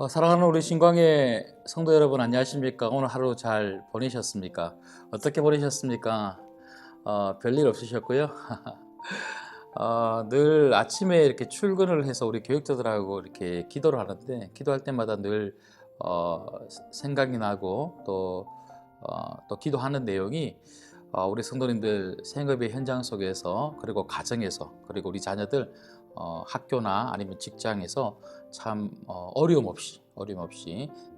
사랑하는 우리 신광의 성도 여러분, 안녕하십니까? 오늘 하루 잘 보내셨습니까? 어떻게 보내셨습니까? 별일 없으셨고요. 늘 아침에 이렇게 출근을 해서 우리 교육자들하고 이렇게 기도를 하는데, 기도할 때마다 늘 생각이 나고 또 기도하는 내용이 우리 성도님들 생업의 현장 속에서, 그리고 가정에서, 그리고 우리 자녀들 학교나 아니면 직장에서 참 어려움 없이 또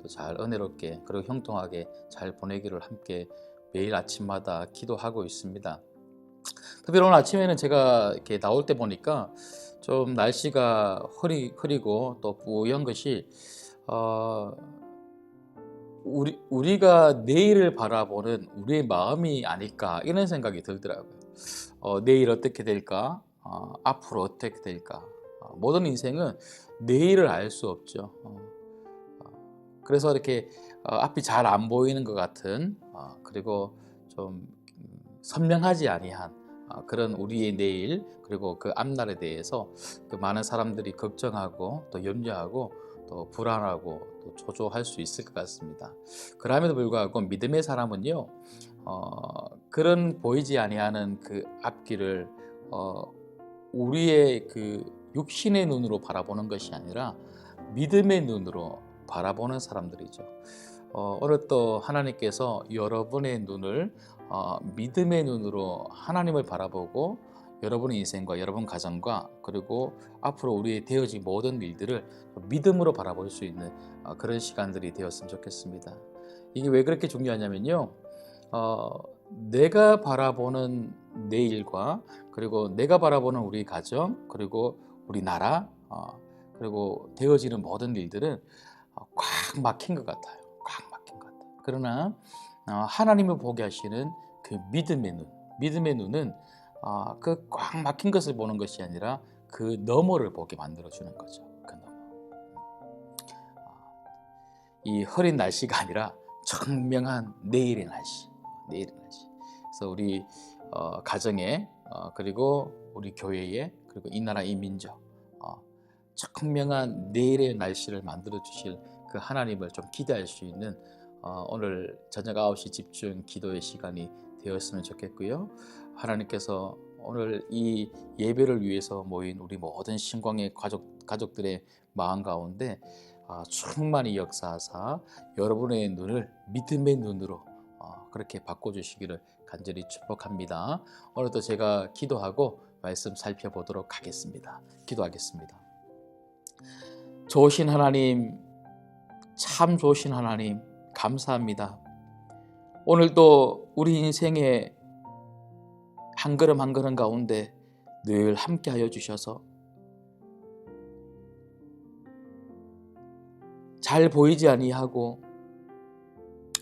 잘 은혜롭게, 그리고 형통하게 잘 보내기를 함께 매일 아침마다 기도하고 있습니다. 특별히 오늘 아침에는 제가 이렇게 나올 때 보니까 좀 날씨가 흐리고 또 뿌연 것이 우리가 내일을 바라보는 우리의 마음이 아닐까, 이런 생각이 들더라고요. 내일 어떻게 될까? 앞으로 어떻게 될까? 모든 인생은 내일을 알 수 없죠. 그래서 이렇게 앞이 잘 안 보이는 것 같은, 그리고 좀 선명하지 아니한 그런 우리의 내일, 그리고 그 앞날에 대해서 그 많은 사람들이 걱정하고 또 염려하고 또 불안하고 또 초조할 수 있을 것 같습니다. 그럼에도 불구하고 믿음의 사람은요, 그런 보이지 아니하는 그 앞길을 우리의 그 육신의 눈으로 바라보는 것이 아니라 믿음의 눈으로 바라보는 사람들이죠. 오늘 또 하나님께서 여러분의 눈을 믿음의 눈으로 하나님을 바라보고 여러분의 인생과 여러분 가정과, 그리고 앞으로 우리의 되어질 모든 일들을 믿음으로 바라볼 수 있는 그런 시간들이 되었으면 좋겠습니다. 이게 왜 그렇게 중요하냐면요, 내가 바라보는 내일과, 그리고 내가 바라보는 우리 가정, 그리고 우리 나라, 그리고 되어지는 모든 일들은 꽉 막힌 것 같아요. 꽉 막힌 것 같아요. 그러나 하나님을 보게 하시는 그 믿음의 눈은 그 꽉 막힌 것을 보는 것이 아니라 그 너머를 보게 만들어주는 거죠. 그 너머. 이 흐린 날씨가 아니라 청명한 내일의 날씨. 그래서 우리 가정에, 그리고 우리 교회에, 그리고 이 나라 이 민족, 청명한 내일의 날씨를 만들어 주실 그 하나님을 좀 기대할 수 있는 오늘 저녁 9시 집중 기도의 시간이 되었으면 좋겠고요. 하나님께서 오늘 이 예배를 위해서 모인 우리 모든 신광의 가족들의 마음 가운데 충만히 역사하사 여러분의 눈을 믿음의 눈으로 그렇게 바꿔주시기를 간절히 축복합니다. 오늘도 제가 기도하고 말씀 살펴보도록 하겠습니다. 기도하겠습니다. 좋으신 하나님, 참 좋으신 하나님, 감사합니다. 오늘도 우리 인생의 한 걸음 한 걸음 가운데 늘 함께하여 주셔서 잘 보이지 아니하고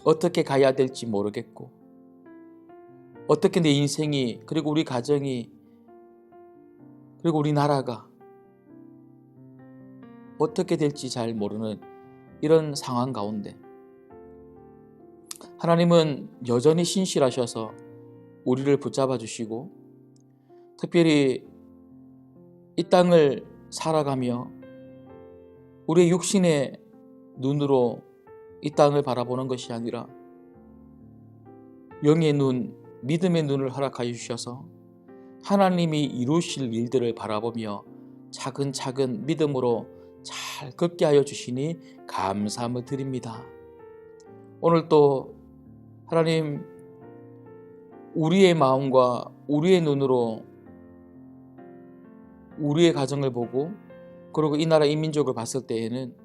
어떻게 가야 될지 모르겠고, 어떻게 내 인생이, 그리고 우리 가정이, 그리고 우리 나라가 어떻게 될지 잘 모르는 이런 상황 가운데 하나님은 여전히 신실하셔서 우리를 붙잡아 주시고, 특별히 이 땅을 살아가며 우리의 육신의 눈으로 이 땅을 바라보는 것이 아니라 영의 눈, 믿음의 눈을 허락하여 주셔서 하나님이 이루실 일들을 바라보며 차근차근 믿음으로 잘 걷게 하여 주시니 감사함을 드립니다. 오늘 또 하나님, 우리의 마음과 우리의 눈으로 우리의 가정을 보고, 그리고 이 나라 이 민족을 봤을 때에는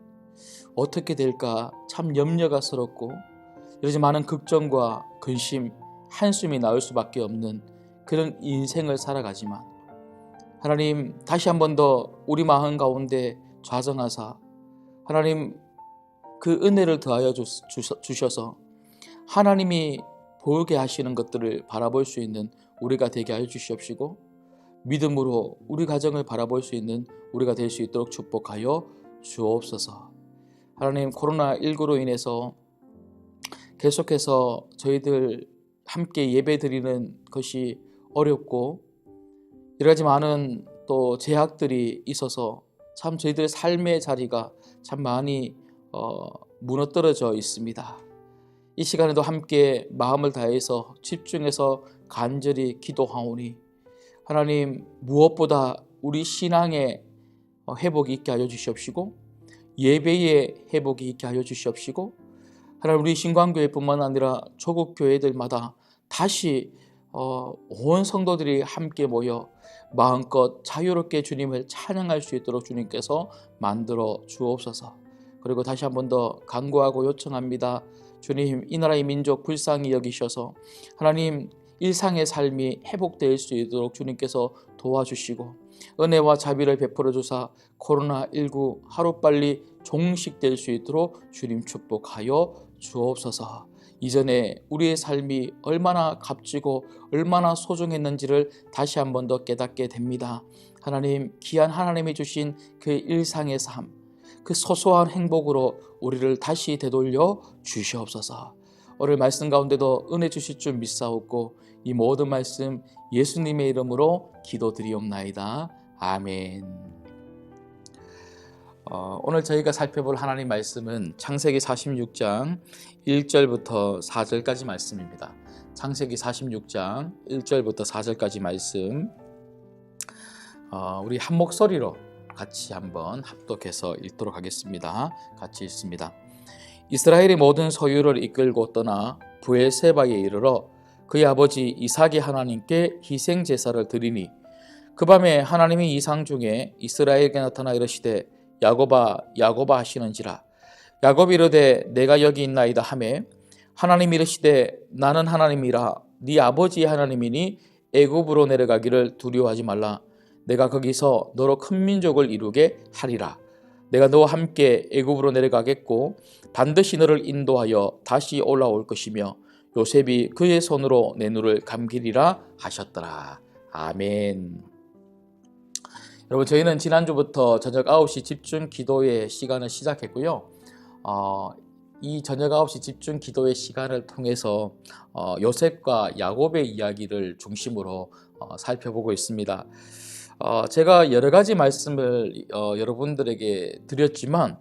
어떻게 될까 참 염려가 스럽고, 이러지 많은 걱정과 근심, 한숨이 나올 수밖에 없는 그런 인생을 살아가지만, 하나님 다시 한 번 더 우리 마음 가운데 좌정하사 하나님 그 은혜를 더하여 주셔서 하나님이 보게 하시는 것들을 바라볼 수 있는 우리가 되게 하여 주시옵시고, 믿음으로 우리 가정을 바라볼 수 있는 우리가 될 수 있도록 축복하여 주옵소서. 하나님, 코로나19로 인해서 계속해서 저희들 함께 예배 드리는 것이 어렵고 여러 가지 많은 또 제약들이 있어서 참 저희들의 삶의 자리가 참 많이 무너뜨려져 있습니다. 이 시간에도 함께 마음을 다해서 집중해서 간절히 기도하오니 하나님, 무엇보다 우리 신앙의 회복이 있게 하여 주시옵시고 예배의 회복이 있게 하여 주시옵시고 하나님, 우리 신광교회뿐만 아니라 조국 교회들마다 다시 온 성도들이 함께 모여 마음껏 자유롭게 주님을 찬양할 수 있도록 주님께서 만들어 주옵소서. 그리고 다시 한 번 더 간구하고 요청합니다. 주님, 이 나라의 민족 불쌍히 여기셔서 하나님, 일상의 삶이 회복될 수 있도록 주님께서 도와주시고 은혜와 자비를 베풀어 주사 코로나19 하루빨리 종식될 수 있도록 주님 축복하여 주옵소서. 이전에 우리의 삶이 얼마나 값지고 얼마나 소중했는지를 다시 한 번 더 깨닫게 됩니다. 하나님, 귀한 하나님이 주신 그 일상의 삶, 그 소소한 행복으로 우리를 다시 되돌려 주시옵소서. 오늘 말씀 가운데도 은혜 주실 줄 믿사옵고 이 모든 말씀 예수님의 이름으로 기도드리옵나이다. 아멘. 오늘 저희가 살펴볼 하나님 말씀은 창세기 46장 1절부터 4절까지 말씀입니다. 창세기 46장 1절부터 4절까지 말씀, 우리 한 목소리로 같이 한번 합독해서 읽도록 하겠습니다. 같이 읽습니다. 이스라엘의 모든 소유를 이끌고 떠나 브엘세바에 이르러 그의 아버지 이삭이 하나님께 희생 제사를 드리니 그 밤에 하나님이 이상 중에 이스라엘에게 나타나 이르시되 야곱아 야곱아 하시는지라. 야곱이 이르되 내가 여기 있나이다 하매 하나님이 이르시되 나는 하나님이라 네 아버지의 하나님이니 애굽으로 내려가기를 두려워하지 말라. 내가 거기서 너로 큰 민족을 이루게 하리라. 내가 너와 함께 애굽으로 내려가겠고 반드시 너를 인도하여 다시 올라올 것이며 요셉이 그의 손으로 내 눈을 감기리라 하셨더라. 아멘. 여러분, 저희는 지난주부터 저녁 9시 집중 기도의 시간을 시작했고요. 이 저녁 9시 집중 기도의 시간을 통해서 요셉과 야곱의 이야기를 중심으로 살펴보고 있습니다. 제가 여러 가지 말씀을 여러분들에게 드렸지만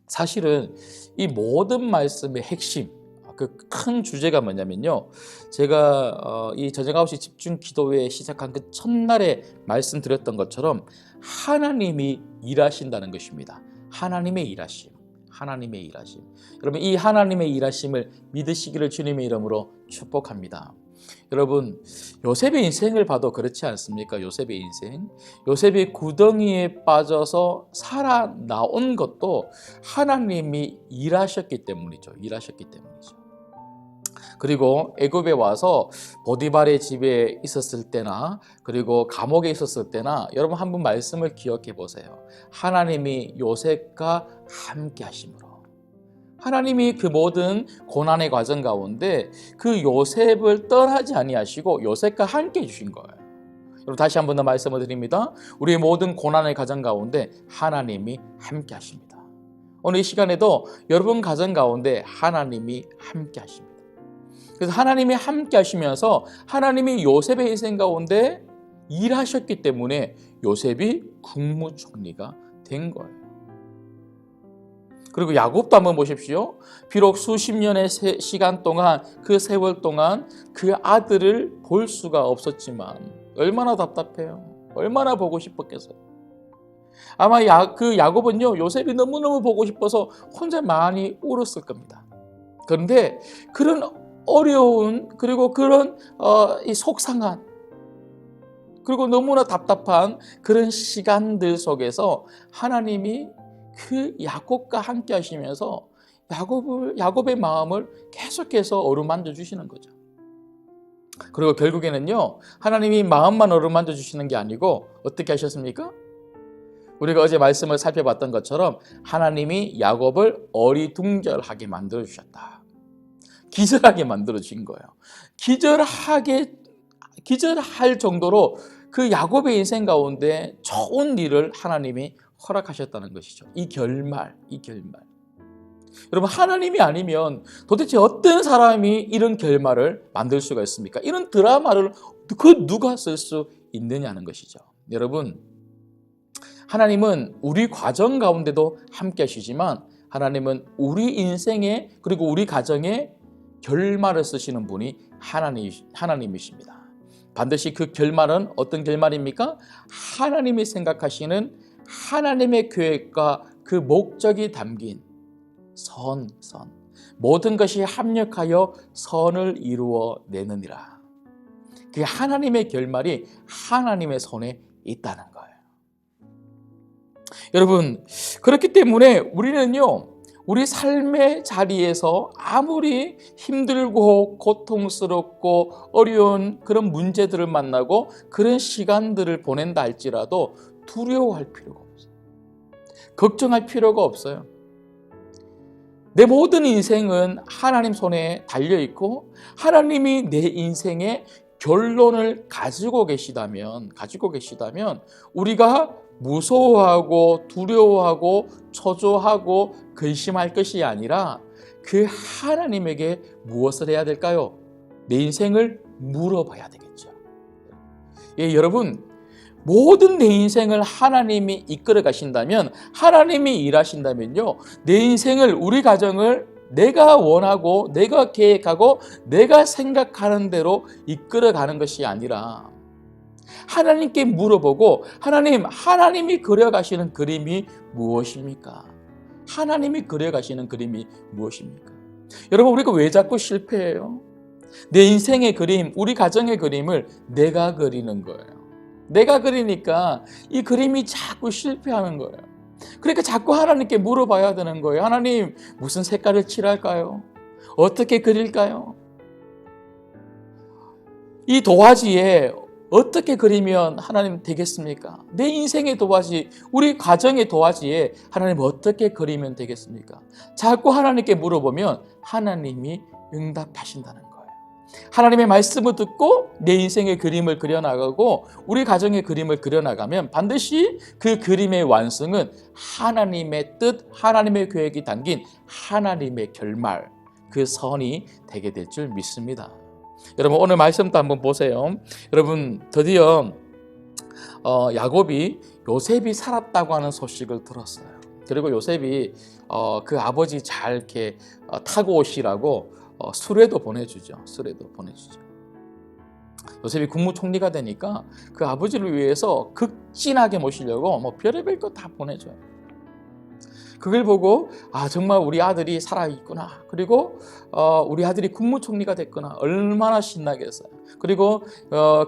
사실은 이 모든 말씀의 핵심, 그 큰 주제가 뭐냐면요, 제가 이 저녁 9시 집중 기도회 시작한 그 첫날에 말씀드렸던 것처럼 하나님이 일하신다는 것입니다. 하나님의 일하심, 하나님의 일하심. 여러분, 이 하나님의 일하심을 믿으시기를 주님의 이름으로 축복합니다. 여러분, 요셉의 인생을 봐도 그렇지 않습니까? 요셉의 인생, 요셉이 구덩이에 빠져서 살아나온 것도 하나님이 일하셨기 때문이죠. 일하셨기 때문이죠. 그리고 애굽에 와서 보디발의 집에 있었을 때나 그리고 감옥에 있었을 때나 여러분 한번 말씀을 기억해 보세요. 하나님이 요셉과 함께 하심으로, 하나님이 그 모든 고난의 과정 가운데 그 요셉을 떠나지 아니하시고 요셉과 함께 해주신 거예요. 여러분, 다시 한 번 더 말씀을 드립니다. 우리의 모든 고난의 과정 가운데 하나님이 함께 하십니다. 오늘 이 시간에도 여러분 가정 가운데 하나님이 함께 하십니다. 그래서 하나님이 함께 하시면서 하나님이 요셉의 인생 가운데 일하셨기 때문에 요셉이 국무총리가 된 거예요. 그리고 야곱도 한번 보십시오. 비록 수십 년의 시간 동안, 그 세월 동안 그 아들을 볼 수가 없었지만 얼마나 답답해요. 얼마나 보고 싶었겠어요. 아마 그 야곱은요, 요셉이 너무너무 보고 싶어서 혼자 많이 울었을 겁니다. 그런데 그런 어려운, 그리고 그런 이 속상한, 그리고 너무나 답답한 그런 시간들 속에서 하나님이 그 야곱과 함께 하시면서 야곱의 마음을 계속해서 어루만져 주시는 거죠. 그리고 결국에는요, 하나님이 마음만 어루만져 주시는 게 아니고 어떻게 하셨습니까? 우리가 어제 말씀을 살펴봤던 것처럼 하나님이 야곱을 어리둥절하게 만들어 주셨다. 기절하게 만들어 주신 거예요. 기절할 정도로 그 야곱의 인생 가운데 좋은 일을 하나님이 허락하셨다는 것이죠. 이 결말. 여러분, 하나님이 아니면 도대체 어떤 사람이 이런 결말을 만들 수가 있습니까? 이런 드라마를 누가 쓸 수 있느냐는 것이죠. 여러분, 하나님은 우리 과정 가운데도 함께 하시지만 하나님은 우리 인생에 그리고 우리 가정에 결말을 쓰시는 분이 하나님이십니다. 반드시 그 결말은 어떤 결말입니까? 하나님이 생각하시는 하나님의 계획과 그 목적이 담긴 선. 모든 것이 합력하여 선을 이루어내느니라. 그 하나님의 결말이 하나님의 손에 있다는 거예요. 여러분, 그렇기 때문에 우리는요, 우리 삶의 자리에서 아무리 힘들고 고통스럽고 어려운 그런 문제들을 만나고 그런 시간들을 보낸다 할지라도 두려워할 필요가 없어요. 걱정할 필요가 없어요. 내 모든 인생은 하나님 손에 달려있고 하나님이 내 인생의 결론을 가지고 계시다면 우리가 무서워하고 두려워하고 초조하고 근심할 것이 아니라 그 하나님에게 무엇을 해야 될까요? 내 인생을 물어봐야 되겠죠. 예, 여러분, 모든 내 인생을 하나님이 이끌어 가신다면, 하나님이 일하신다면요, 내 인생을, 우리 가정을 내가 원하고 내가 계획하고 내가 생각하는 대로 이끌어 가는 것이 아니라 하나님께 물어보고, 하나님이 그려가시는 그림이 무엇입니까? 하나님이 그려가시는 그림이 무엇입니까? 여러분, 우리가 왜 자꾸 실패해요? 내 인생의 그림, 우리 가정의 그림을 내가 그리는 거예요. 내가 그리니까 이 그림이 자꾸 실패하는 거예요. 그러니까 자꾸 하나님께 물어봐야 되는 거예요. 하나님, 무슨 색깔을 칠할까요? 어떻게 그릴까요? 이 도화지에 어떻게 그리면 하나님 되겠습니까? 내 인생의 도화지, 우리 가정의 도화지에 하나님 어떻게 그리면 되겠습니까? 자꾸 하나님께 물어보면 하나님이 응답하신다는 거예요. 하나님의 말씀을 듣고 내 인생의 그림을 그려나가고 우리 가정의 그림을 그려나가면 반드시 그 그림의 완성은 하나님의 뜻, 하나님의 계획이 담긴 하나님의 결말, 그 선이 되게 될 줄 믿습니다. 여러분, 오늘 말씀도 한번 보세요. 여러분, 드디어 야곱이 요셉이 살았다고 하는 소식을 들었어요. 그리고 요셉이 그 아버지 잘 이렇게 타고 오시라고 수레도 보내주죠. 요셉이 국무총리가 되니까 그 아버지를 위해서 극진하게 모시려고 뭐 별의별 거 다 보내줘요. 그걸 보고 정말 우리 아들이 살아있구나. 그리고 우리 아들이 국무총리가 됐구나. 얼마나 신나겠어요. 그리고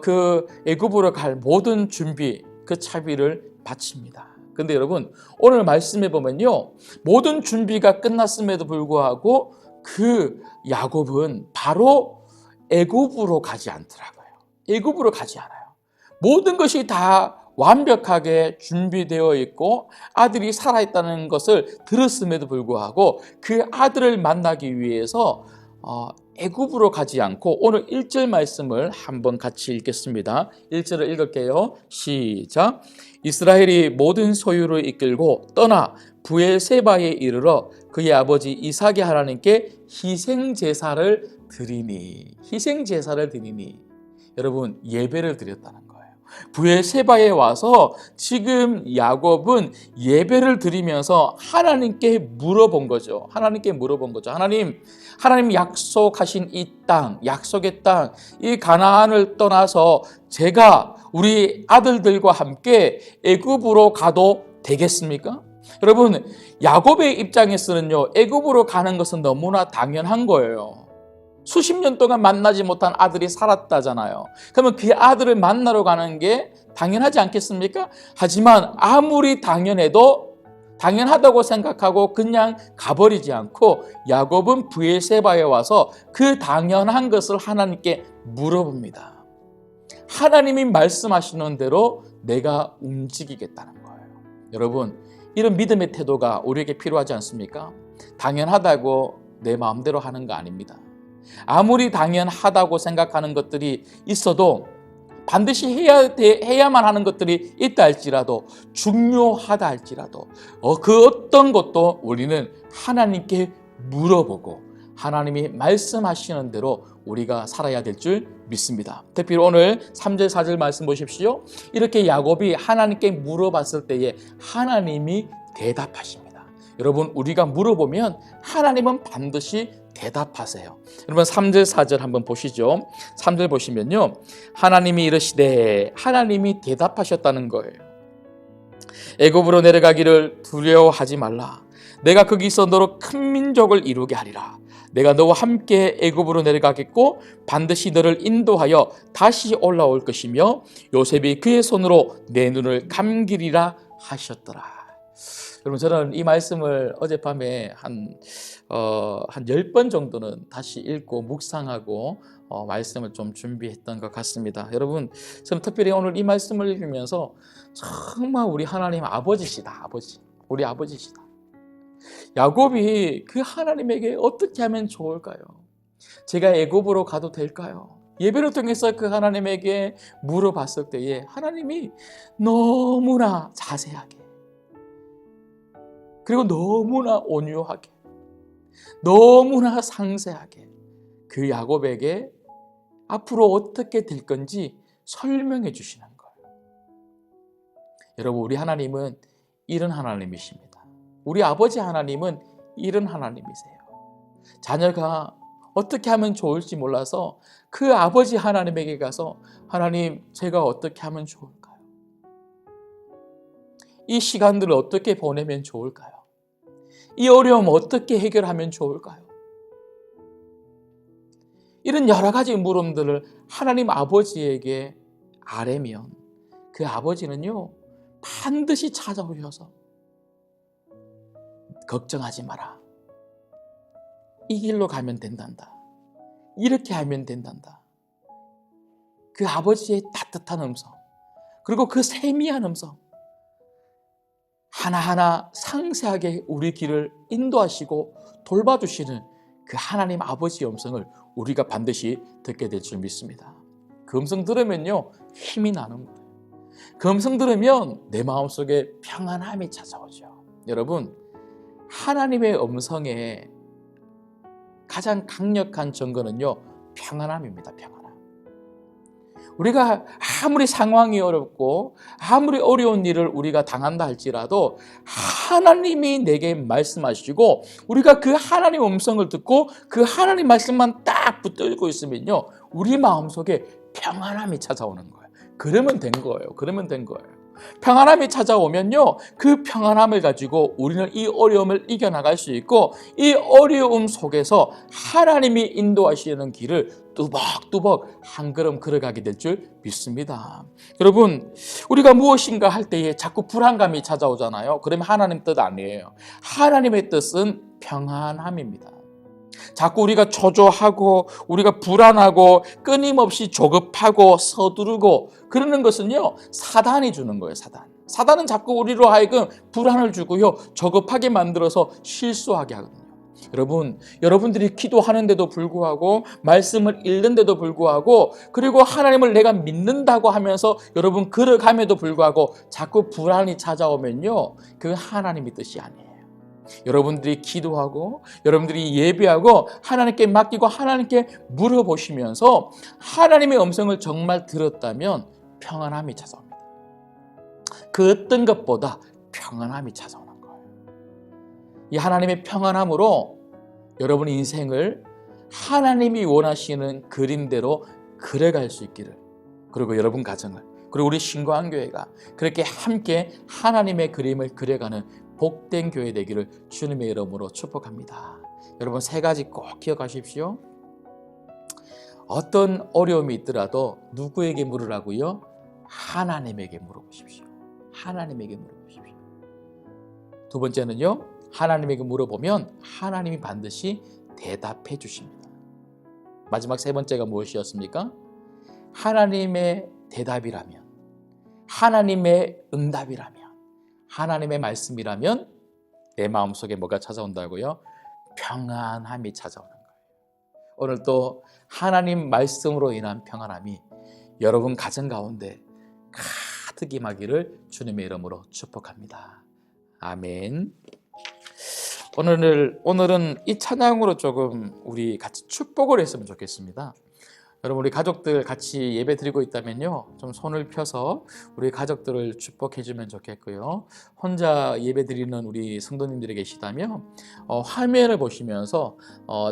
그 애굽으로 갈 모든 준비, 그 차비를 바칩니다. 근데 여러분, 오늘 말씀해 보면요, 모든 준비가 끝났음에도 불구하고 그 야곱은 바로 애굽으로 가지 않더라고요. 애굽으로 가지 않아요. 모든 것이 다 완벽하게 준비되어 있고 아들이 살아있다는 것을 들었음에도 불구하고 그 아들을 만나기 위해서 애굽으로 가지 않고 오늘 1절 말씀을 한번 같이 읽겠습니다. 1절을 읽을게요. 시작. 이스라엘이 모든 소유를 이끌고 떠나 브엘세바에 이르러 그의 아버지 이삭의 하나님께 희생제사를 드리니. 여러분, 예배를 드렸다는 거예요. 브엘세바에 와서 지금 야곱은 예배를 드리면서 하나님께 물어본 거죠. 하나님 약속하신 이 땅, 약속의 땅, 이 가나안을 떠나서 제가 우리 아들들과 함께 애굽으로 가도 되겠습니까? 여러분, 야곱의 입장에서는요, 애굽으로 가는 것은 너무나 당연한 거예요. 수십 년 동안 만나지 못한 아들이 살았다잖아요. 그러면 그 아들을 만나러 가는 게 당연하지 않겠습니까? 하지만 아무리 당연하다고 생각하고 그냥 가버리지 않고 야곱은 브엘세바에 와서 그 당연한 것을 하나님께 물어봅니다. 하나님이 말씀하시는 대로 내가 움직이겠다는 거예요. 여러분, 이런 믿음의 태도가 우리에게 필요하지 않습니까? 당연하다고 내 마음대로 하는 거 아닙니다. 아무리 당연하다고 생각하는 것들이 있어도 반드시 해야만 하는 것들이 있다 할지라도, 중요하다 할지라도 그 어떤 것도 우리는 하나님께 물어보고 하나님이 말씀하시는 대로 우리가 살아야 될 줄 믿습니다. 특별히 오늘 3절 4절 말씀 보십시오. 이렇게 야곱이 하나님께 물어봤을 때에 하나님이 대답하십니다. 여러분, 우리가 물어보면 하나님은 반드시 대답하세요. 여러분 3절 4절 한번 보시죠. 3절 보시면요, 하나님이 이르시되, 하나님이 대답하셨다는 거예요. 애굽으로 내려가기를 두려워하지 말라. 내가 거기서 너로 큰 민족을 이루게 하리라. 내가 너와 함께 애굽으로 내려가겠고 반드시 너를 인도하여 다시 올라올 것이며 요셉이 그의 손으로 내 눈을 감기리라 하셨더라. 여러분, 저는 이 말씀을 어젯밤에 한 10번 정도는 다시 읽고 묵상하고 말씀을 좀 준비했던 것 같습니다. 여러분, 저는 특별히 오늘 이 말씀을 읽으면서 정말 우리 하나님 아버지시다. 우리 아버지시다. 야곱이 그 하나님에게 어떻게 하면 좋을까요? 제가 애굽으로 가도 될까요? 예배를 통해서 그 하나님에게 물어봤을 때에 하나님이 너무나 자세하게, 그리고 너무나 온유하게, 너무나 상세하게 그 야곱에게 앞으로 어떻게 될 건지 설명해 주시는 거예요. 여러분, 우리 하나님은 이런 하나님이십니다. 우리 아버지 하나님은 이런 하나님이세요. 자녀가 어떻게 하면 좋을지 몰라서 그 아버지 하나님에게 가서, 하나님, 제가 어떻게 하면 좋을까요? 이 시간들을 어떻게 보내면 좋을까요? 이 어려움 어떻게 해결하면 좋을까요? 이런 여러 가지 물음들을 하나님 아버지에게 아뢰면 그 아버지는요, 반드시 찾아오셔서 걱정하지 마라. 이 길로 가면 된단다. 이렇게 하면 된단다. 그 아버지의 따뜻한 음성, 그리고 그 세미한 음성, 하나하나 상세하게 우리 길을 인도하시고 돌봐주시는 그 하나님 아버지의 음성을 우리가 반드시 듣게 될 줄 믿습니다. 그 음성 들으면요, 힘이 나는 거예요. 그 음성 들으면 내 마음속에 평안함이 찾아오죠. 여러분, 하나님의 음성에 가장 강력한 증거는요, 평안함입니다. 평안함. 우리가 아무리 상황이 어렵고 아무리 어려운 일을 우리가 당한다 할지라도 하나님이 내게 말씀하시고 우리가 그 하나님 음성을 듣고 그 하나님 말씀만 딱 붙들고 있으면요, 우리 마음속에 평안함이 찾아오는 거예요. 그러면 된 거예요. 평안함이 찾아오면요, 그 평안함을 가지고 우리는 이 어려움을 이겨나갈 수 있고, 이 어려움 속에서 하나님이 인도하시는 길을 뚜벅뚜벅 한 걸음 걸어가게 될 줄 믿습니다. 여러분, 우리가 무엇인가 할 때에 자꾸 불안감이 찾아오잖아요. 그러면 하나님 뜻 아니에요. 하나님의 뜻은 평안함입니다. 자꾸 우리가 초조하고 우리가 불안하고 끊임없이 조급하고 서두르고 그러는 것은요, 사단이 주는 거예요. 사단은 자꾸 우리로 하여금 불안을 주고요, 조급하게 만들어서 실수하게 하거든요. 여러분들이 기도하는데도 불구하고 말씀을 읽는데도 불구하고 그리고 하나님을 내가 믿는다고 하면서 여러분 걸어감에도 불구하고 자꾸 불안이 찾아오면요, 그 하나님의 뜻이 아니에요. 여러분들이 기도하고 여러분들이 예배하고 하나님께 맡기고 하나님께 물어보시면서 하나님의 음성을 정말 들었다면 평안함이 찾아옵니다. 그 어떤 것보다 평안함이 찾아오는 거예요. 이 하나님의 평안함으로 여러분의 인생을 하나님이 원하시는 그림대로 그려갈 수 있기를, 그리고 여러분 가정을, 그리고 우리 신광교회가 그렇게 함께 하나님의 그림을 그려가는 복된 교회 되기를 주님의 이름으로 축복합니다. 여러분, 세 가지 꼭 기억하십시오. 어떤 어려움이 있더라도 누구에게 물으라고요? 하나님에게 물어보십시오. 하나님에게 물어보십시오. 두 번째는요, 하나님에게 물어보면 하나님이 반드시 대답해 주십니다. 마지막 세 번째가 무엇이었습니까? 하나님의 대답이라면, 하나님의 응답이라면, 하나님의 말씀이라면 내 마음속에 뭐가 찾아온다고요? 평안함이 찾아오는 거예요. 오늘 또 하나님 말씀으로 인한 평안함이 여러분 가정 가운데 가득 임하기를 주님의 이름으로 축복합니다. 아멘. 오늘은 이 찬양으로 조금 우리 같이 축복을 했으면 좋겠습니다. 여러분, 우리 가족들 같이 예배 드리고 있다면요, 좀 손을 펴서 우리 가족들을 축복해 주면 좋겠고요. 혼자 예배 드리는 우리 성도님들이 계시다면 화면을 보시면서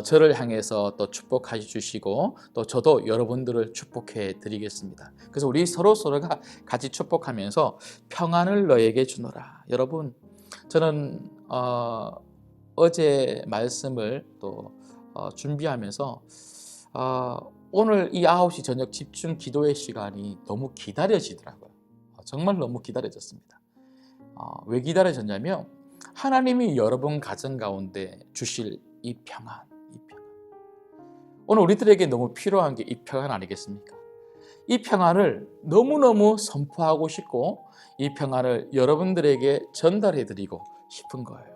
저를 향해서 또 축복해 주시고, 또 저도 여러분들을 축복해 드리겠습니다. 그래서 우리 서로가 같이 축복하면서 평안을 너에게 주노라. 여러분, 저는 어제 말씀을 또 준비하면서 오늘 이 9시 저녁 집중 기도의 시간이 너무 기다려지더라고요. 정말 너무 기다려졌습니다. 왜 기다려졌냐면 하나님이 여러분 가정 가운데 주실 이 평안. 오늘 우리들에게 너무 필요한 게 이 평안 아니겠습니까? 이 평안을 너무너무 선포하고 싶고 이 평안을 여러분들에게 전달해 드리고 싶은 거예요.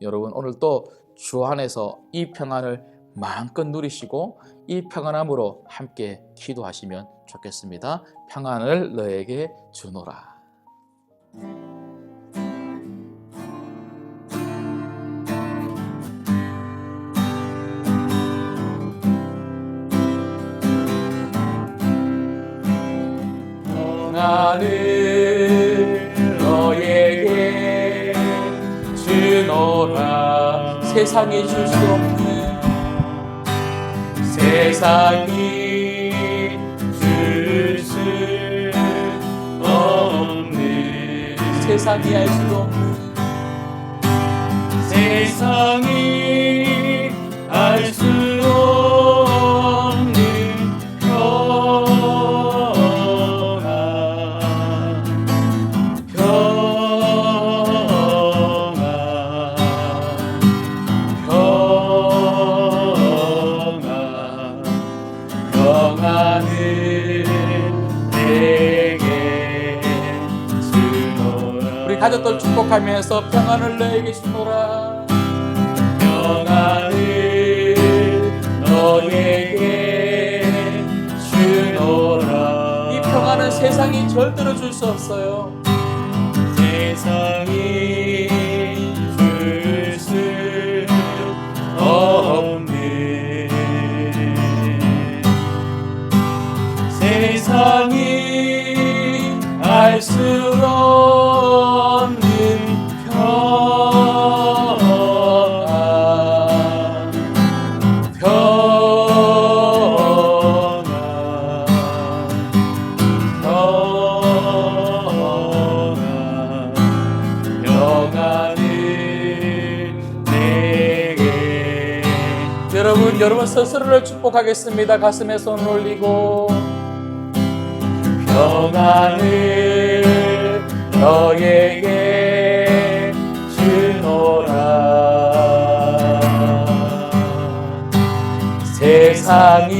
여러분, 오늘 또 주 안에서 이 평안을 마음껏 누리시고 이 평안함으로 함께 기도하시면 좋겠습니다. 평안을 너에게 주노라. 평안을 너에게 주노라. 세상이 줄 수 없는, 세상이 줄 수 없는, 세상이 알 수 없는, 세상이 알 수 없는 가족들 축복하면서 평안을 너에게 주노라. 평안을 너에게 주노라. 이 평안은 세상이 절대로 줄 수 없어요. 세상이 줄 수 없는, 세상이 알 수 없는 여러분 스스로를 축복하겠습니다. 가슴에 손을 올리고 평안을 너에게 주노라. 세상이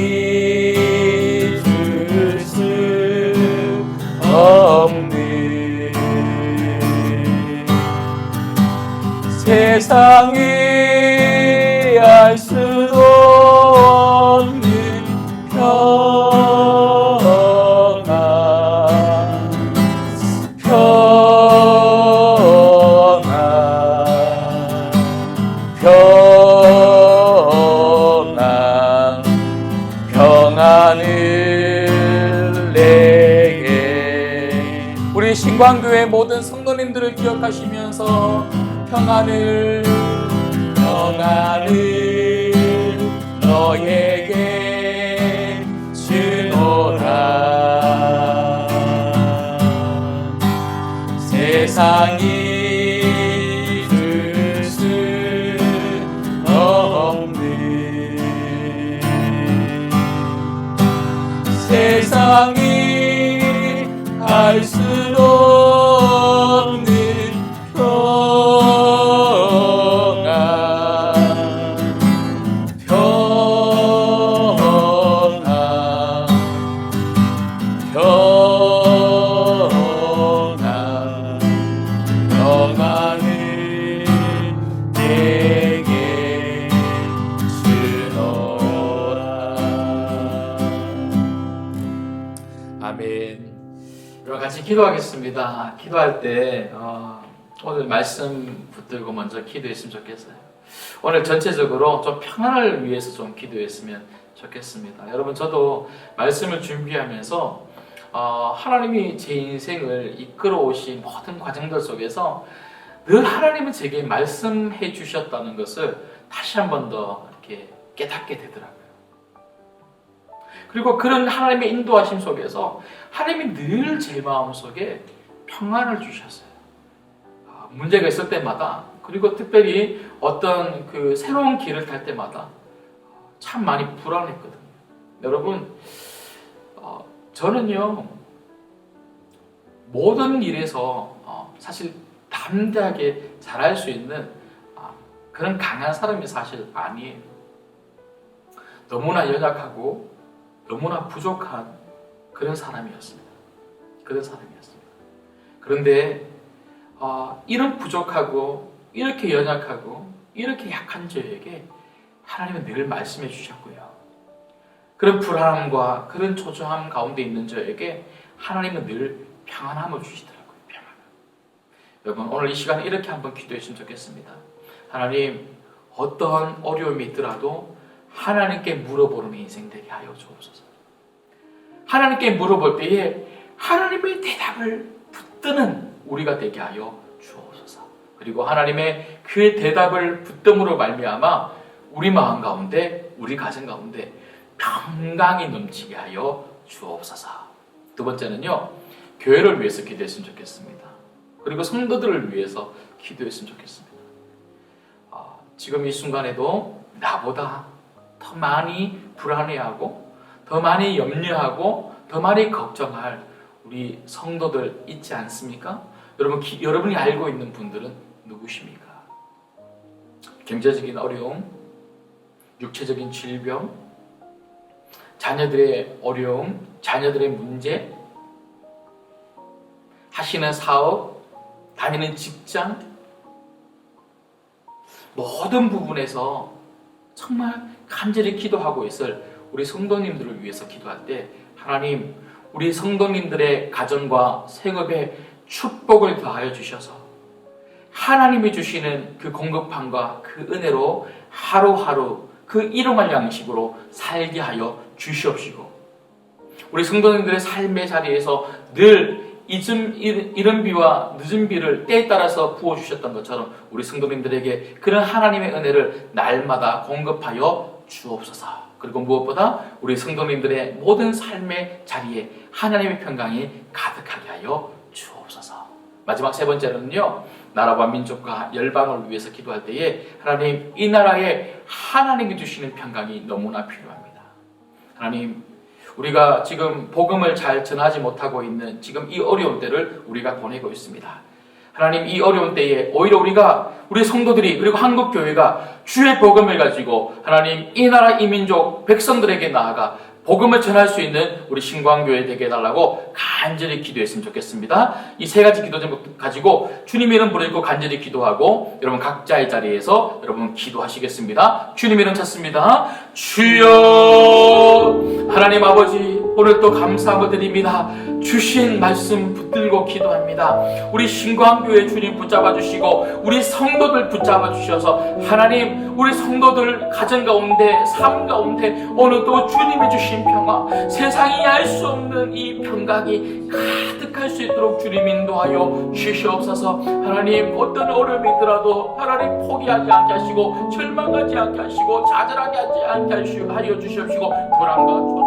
줄 수 없는, 세상이 알 수 없는 평안을 내게. 우리 신광교회 모든 성도님들을 기억하시면서 평안을 너에게 주노라. 세상이 줄 수 없는, 세상이 알 수 없는 평안을 내게 주노라. 아멘. 여러분 같이 기도하겠습니다. 기도할 때 오늘 말씀 붙들고 먼저 기도했으면 좋겠어요. 오늘 전체적으로 좀 평안을 위해서 좀 기도했으면 좋겠습니다. 여러분 저도 말씀을 준비하면서 하나님이 제 인생을 이끌어 오신 모든 과정들 속에서 늘 하나님은 제게 말씀해 주셨다는 것을 다시 한 번 더 이렇게 깨닫게 되더라고요. 그리고 그런 하나님의 인도하심 속에서 하나님이 늘 제 마음속에 평안을 주셨어요. 문제가 있을 때마다, 그리고 특별히 어떤 그 새로운 길을 갈 때마다 참 많이 불안했거든요. 여러분, 저는요 모든 일에서 사실 담대하게 잘할 수 있는 그런 강한 사람이 사실 아니에요. 너무나 연약하고 너무나 부족한 그런 사람이었습니다. 그런데 이런 부족하고 이렇게 연약하고 이렇게 약한 저에게 하나님은 늘 말씀해 주셨고요. 그런 불안함과 그런 초조함 가운데 있는 저에게 하나님은 늘 평안함을 주시더라고요. 평안함. 여러분 오늘 이 시간에 이렇게 한번 기도했으면 좋겠습니다. 하나님, 어떠한 어려움이 있더라도 하나님께 물어보는 인생 되게 하여 주옵소서. 하나님께 물어볼 때에 하나님의 대답을 붙드는 우리가 되게 하여 주옵소서. 그리고 하나님의 그 대답을 붙듦으로 말미암아 우리 마음 가운데, 우리 가정 가운데 평강이 넘치게 하여 주옵소서. 두 번째는요, 교회를 위해서 기도했으면 좋겠습니다. 그리고 성도들을 위해서 기도했으면 좋겠습니다. 지금 이 순간에도 나보다 더 많이 불안해하고 더 많이 염려하고 더 많이 걱정할 우리 성도들 있지 않습니까? 여러분이 알고 있는 분들은 누구십니까? 경제적인 어려움, 육체적인 질병, 자녀들의 어려움, 자녀들의 문제, 하시는 사업, 다니는 직장, 모든 부분에서 정말 간절히 기도하고 있을 우리 성도님들을 위해서 기도할 때 하나님, 우리 성도님들의 가정과 생업에 축복을 더하여 주셔서 하나님이 주시는 그 공급함과 그 은혜로 하루하루 그 일용할 양식으로 살게 하여 주시옵시고, 우리 성도님들의 삶의 자리에서 늘 이른 비와 늦은 비를 때에 따라서 부어주셨던 것처럼 우리 성도님들에게 그런 하나님의 은혜를 날마다 공급하여 주옵소서. 그리고 무엇보다 우리 성도님들의 모든 삶의 자리에 하나님의 평강이 가득하게 하여 주옵소서. 마지막 세 번째는요, 나라와 민족과 열방을 위해서 기도할 때에 하나님, 이 나라에 하나님이 주시는 평강이 너무나 필요합니다. 하나님, 우리가 지금 복음을 잘 전하지 못하고 있는 지금 이 어려운 때를 우리가 보내고 있습니다. 하나님, 이 어려운 때에 오히려 우리 성도들이, 그리고 한국교회가 주의 복음을 가지고 하나님, 이 나라 이 민족 백성들에게 나아가 복음을 전할 수 있는 우리 신광교회 되게 해달라고 간절히 기도했으면 좋겠습니다. 이 세 가지 기도 제목 가지고 주님 이름 부르고 간절히 기도하고 여러분 각자의 자리에서 여러분 기도하시겠습니다. 주님 이름 찾습니다. 주여, 하나님 아버지, 오늘 또 감사함을 드립니다. 주신 말씀 붙들고 기도합니다. 우리 신광교회 주님 붙잡아 주시고 우리 성도들 붙잡아 주셔서 하나님, 우리 성도들 가정 가운데, 삶 가운데 오늘도 주님이 주신 평화, 세상이 알 수 없는 이 평강이 가득할 수 있도록 주님 인도하여 주시옵소서. 하나님, 어떤 어려움이 있더라도 하나님 포기하지 않게 하시고 절망하지 않게 하시고 좌절하게 하지 않게 하여 주시옵시고 불안과